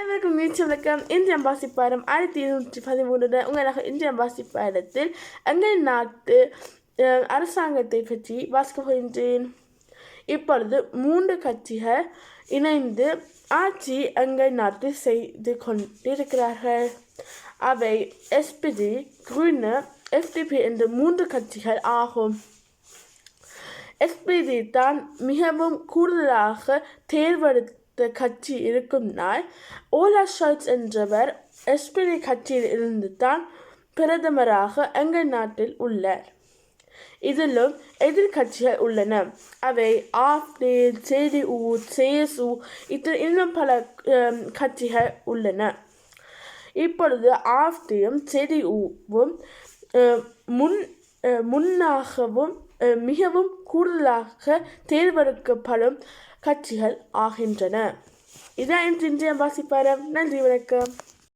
அனைவருக்கும் மீட்சி வணக்கம். இந்திய வாசிப்பாரம் 1213 உங்களாக இந்திய வாசிப்பாரத்தில் எங்கள் நாட்டு அரசாங்கத்தை பற்றி வாசிக்க போகின்றேன். இப்பொழுது 3 கட்சிகள் இணைந்து ஆட்சி எங்கள் நாட்டில் செய்து கொண்டிருக்கிறார்கள். அவை SPD, Grüne, FDP என்ற 3 கட்சிகள் ஆகும். SPD தான் மிகவும் கூடுதலாக தேர்வெடுத்த கட்சி இருக்கும் நாள். ஓலாஃப் ஷால்ட்ஸ் என்றவர் SPD கட்சியில் இருந்து தான் பிரதமராக எங்கள் நாட்டில் உள்ளார். இதிலும் எதிர்கட்சிகள் உள்ளன. அவை AfD, CDU, CSU இன்னும் பல கட்சிகள் உள்ளன. இப்பொழுது AfDயும் CDUவும் முன்னாகவும் மிகவும் கூடுதலாக தேர்ந்தெடுக்கப்படும் கட்சிகள் ஆகின்றன. இதான் இன்றைய வாசிப்பாரம். நன்றி, வணக்கம்.